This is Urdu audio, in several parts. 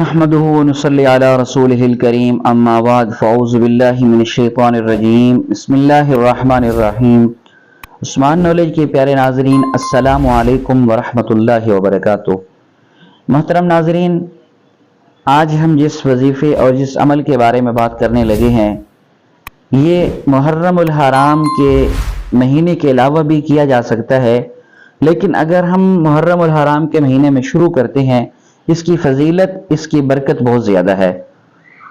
نحمده ونصلي على رسوله الكريم اما بعد فاعوذ باللہ من الشیطان الرجیم بسم اللہ الرحمن الرحیم۔ عثمان نالج کے پیارے ناظرین، السلام علیکم ورحمۃ اللہ وبرکاتہ۔ محترم ناظرین، آج ہم جس وظیفے اور جس عمل کے بارے میں بات کرنے لگے ہیں، یہ محرم الحرام کے مہینے کے علاوہ بھی کیا جا سکتا ہے، لیکن اگر ہم محرم الحرام کے مہینے میں شروع کرتے ہیں، اس کی فضیلت، اس کی برکت بہت زیادہ ہے،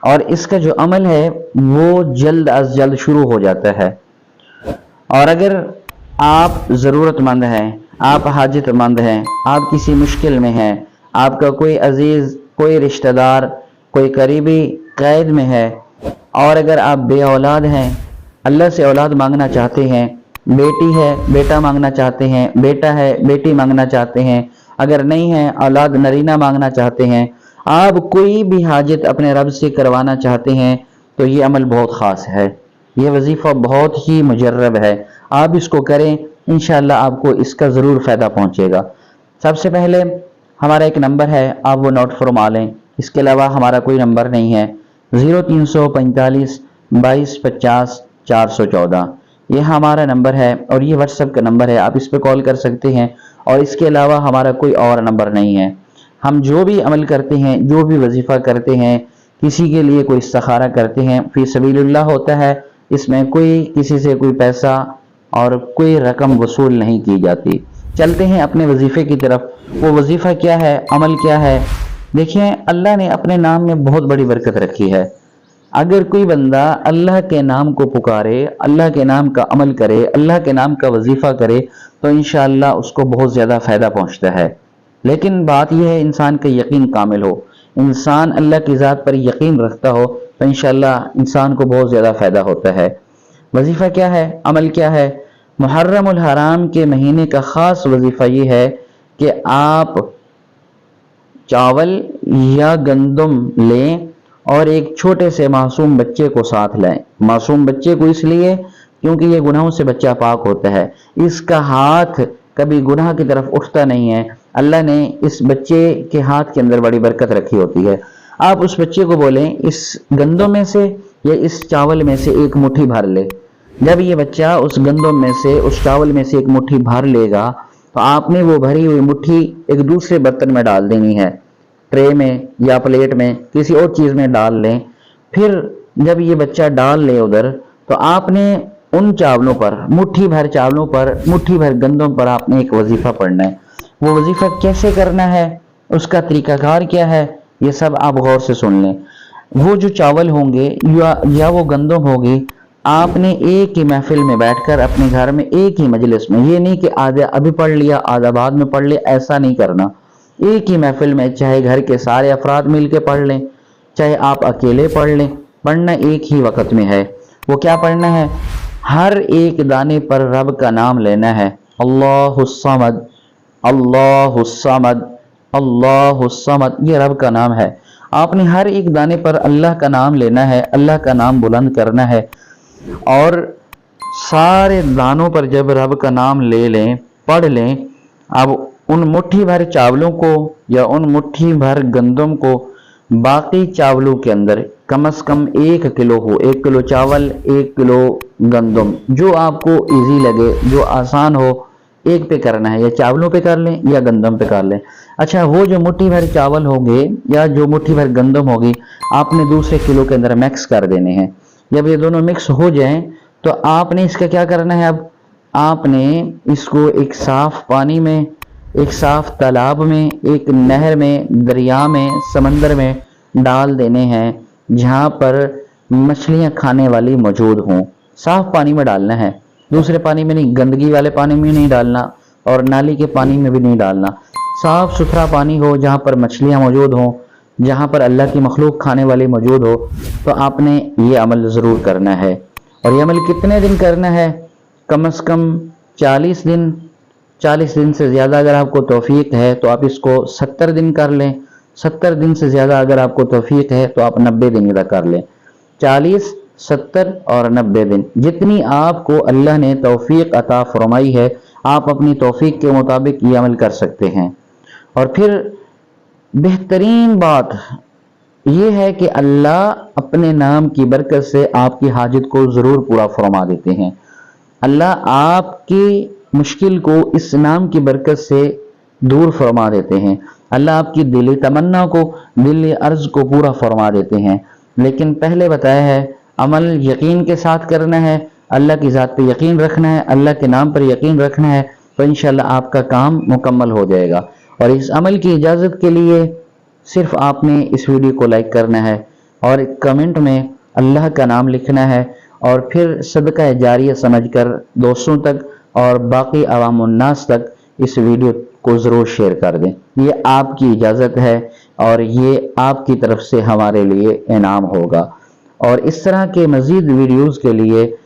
اور اس کا جو عمل ہے وہ جلد از جلد شروع ہو جاتا ہے۔ اور اگر آپ ضرورت مند ہیں، آپ حاجت مند ہیں، آپ کسی مشکل میں ہیں، آپ کا کوئی عزیز، کوئی رشتہ دار، کوئی قریبی قید میں ہے، اور اگر آپ بے اولاد ہیں، اللہ سے اولاد مانگنا چاہتے ہیں، بیٹی ہے بیٹا مانگنا چاہتے ہیں، بیٹا ہے بیٹی مانگنا چاہتے ہیں، اگر نہیں ہے اولاد نرینہ مانگنا چاہتے ہیں، آپ کوئی بھی حاجت اپنے رب سے کروانا چاہتے ہیں، تو یہ عمل بہت خاص ہے، یہ وظیفہ بہت ہی مجرب ہے۔ آپ اس کو کریں، انشاءاللہ آپ کو اس کا ضرور فائدہ پہنچے گا۔ سب سے پہلے ہمارا ایک نمبر ہے، آپ وہ نوٹ فرما لیں، اس کے علاوہ ہمارا کوئی نمبر نہیں ہے، 0345 22 50 414۔ یہ ہمارا نمبر ہے اور یہ واٹس ایپ کا نمبر ہے، آپ اس پہ کال کر سکتے ہیں، اور اس کے علاوہ ہمارا کوئی اور نمبر نہیں ہے۔ ہم جو بھی عمل کرتے ہیں، جو بھی وظیفہ کرتے ہیں، کسی کے لیے کوئی استخارہ کرتے ہیں، فی سبیل اللہ ہوتا ہے، اس میں کوئی کسی سے کوئی پیسہ اور کوئی رقم وصول نہیں کی جاتی۔ چلتے ہیں اپنے وظیفے کی طرف۔ وہ وظیفہ کیا ہے، عمل کیا ہے؟ دیکھیں، اللہ نے اپنے نام میں بہت بڑی برکت رکھی ہے۔ اگر کوئی بندہ اللہ کے نام کو پکارے، اللہ کے نام کا عمل کرے، اللہ کے نام کا وظیفہ کرے، تو انشاءاللہ اس کو بہت زیادہ فائدہ پہنچتا ہے۔ لیکن بات یہ ہے، انسان کا یقین کامل ہو، انسان اللہ کی ذات پر یقین رکھتا ہو، تو انشاءاللہ انسان کو بہت زیادہ فائدہ ہوتا ہے۔ وظیفہ کیا ہے، عمل کیا ہے؟ محرم الحرام کے مہینے کا خاص وظیفہ یہ ہے کہ آپ چاول یا گندم لیں اور ایک چھوٹے سے معصوم بچے کو ساتھ لیں۔ معصوم بچے کو اس لیے کیونکہ یہ گناہوں سے بچہ پاک ہوتا ہے، اس کا ہاتھ کبھی گناہ کی طرف اٹھتا نہیں ہے، اللہ نے اس بچے کے ہاتھ کے اندر بڑی برکت رکھی ہوتی ہے۔ آپ اس بچے کو بولیں، اس گندم میں سے یا اس چاول میں سے ایک مٹھی بھر لے۔ جب یہ بچہ اس گندم میں سے، اس چاول میں سے ایک مٹھی بھر لے گا، تو آپ نے وہ بھری ہوئی مٹھی ایک دوسرے برتن میں ڈال دینی ہے، ٹرے میں یا پلیٹ میں، کسی اور چیز میں ڈال لیں۔ پھر جب یہ بچہ ڈال لے ادھر، تو آپ نے ان چاولوں پر، مٹھی بھر چاولوں پر، مٹھی بھر گندم پر آپ نے ایک وظیفہ پڑھنا ہے۔ وہ وظیفہ کیسے کرنا ہے، اس کا طریقہ کار کیا ہے، یہ سب آپ غور سے سن لیں۔ وہ جو چاول ہوں گے یا وہ گندم ہوگی، آپ نے ایک ہی محفل میں بیٹھ کر اپنے گھر میں ایک ہی مجلس میں، یہ نہیں کہ آدھا ابھی پڑھ لیا آدھا بعد میں پڑھ لیا، ایسا نہیں کرنا۔ ایک ہی محفل میں، چاہے گھر کے سارے افراد مل کے پڑھ لیں، چاہے آپ اکیلے پڑھ لیں، پڑھنا ایک ہی وقت میں ہے۔ وہ کیا پڑھنا ہے؟ ہر ایک دانے پر رب کا نام لینا ہے، اللہ الصمد، اللہ الصمد، اللہ الصمد، یہ رب کا نام ہے۔ آپ نے ہر ایک دانے پر اللہ کا نام لینا ہے، اللہ کا نام بلند کرنا ہے، اور سارے دانوں پر جب رب کا نام لے لیں، پڑھ لیں، اب ان مٹھی بھر چاولوں کو یا ان مٹھی بھر گندم کو باقی چاولوں کے اندر کم از کم 1 کلو ہو، 1 کلو چاول، 1 کلو گندم، جو آپ کو ایزی لگے، جو آسان ہو، ایک پہ کرنا ہے، یا چاولوں پہ کر لیں یا گندم پہ کر لیں۔ اچھا، وہ جو مٹھی بھر چاول ہوں گے یا جو مٹھی بھر گندم ہوگی، آپ نے دوسرے کلو کے اندر مکس کر دینے ہیں۔ جب یہ دونوں مکس ہو جائیں، تو آپ نے اس کا کیا کرنا ہے؟ اب آپ نے اس کو ایک صاف پانی میں، ایک صاف تالاب میں، ایک نہر میں، دریا میں، سمندر میں ڈال دینے ہیں، جہاں پر مچھلیاں کھانے والی موجود ہوں۔ صاف پانی میں ڈالنا ہے، دوسرے پانی میں نہیں، گندگی والے پانی میں نہیں ڈالنا، اور نالی کے پانی میں بھی نہیں ڈالنا۔ صاف ستھرا پانی ہو جہاں پر مچھلیاں موجود ہوں، جہاں پر اللہ کی مخلوق کھانے والی موجود ہو، تو آپ نے یہ عمل ضرور کرنا ہے۔ اور یہ عمل کتنے دن کرنا ہے؟ کم از کم 40 دن۔ 40 دن سے زیادہ اگر آپ کو توفیق ہے تو آپ اس کو 70 دن کر لیں، 70 دن سے زیادہ اگر آپ کو توفیق ہے تو آپ 90 دن کا کر لیں۔ 40، 70 اور 90 دن، جتنی آپ کو اللہ نے توفیق عطا فرمائی ہے، آپ اپنی توفیق کے مطابق یہ عمل کر سکتے ہیں۔ اور پھر بہترین بات یہ ہے کہ اللہ اپنے نام کی برکت سے آپ کی حاجت کو ضرور پورا فرما دیتے ہیں۔ اللہ آپ کی مشکل کو اس نام کی برکت سے دور فرما دیتے ہیں۔ اللہ آپ کی دلی تمنا کو، دلی عرض کو پورا فرما دیتے ہیں۔ لیکن پہلے بتایا ہے عمل یقین کے ساتھ کرنا ہے، اللہ کی ذات پہ یقین رکھنا ہے، اللہ کے نام پر یقین رکھنا ہے، تو انشاءاللہ آپ کا کام مکمل ہو جائے گا۔ اور اس عمل کی اجازت کے لیے صرف آپ نے اس ویڈیو کو لائک کرنا ہے اور کمنٹ میں اللہ کا نام لکھنا ہے، اور پھر صدقہ جاریہ سمجھ کر دوستوں تک اور باقی عوام الناس تک اس ویڈیو کو ضرور شیئر کر دیں۔ یہ آپ کی اجازت ہے اور یہ آپ کی طرف سے ہمارے لیے انعام ہوگا۔ اور اس طرح کے مزید ویڈیوز کے لیے،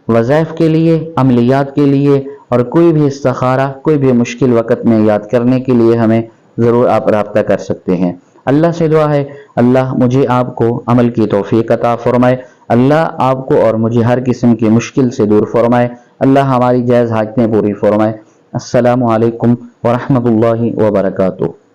وظائف کے لیے، عملیات کے لیے، اور کوئی بھی استخارہ، کوئی بھی مشکل وقت میں یاد کرنے کے لیے ہمیں ضرور آپ رابطہ کر سکتے ہیں۔ اللہ سے دعا ہے اللہ مجھے آپ کو عمل کی توفیق عطا فرمائے، اللہ آپ کو اور مجھے ہر قسم کی مشکل سے دور فرمائے، اللہ ہماری جائز حاجتیں پوری فرمائے۔ السلام علیکم ورحمۃ اللہ وبرکاتہ۔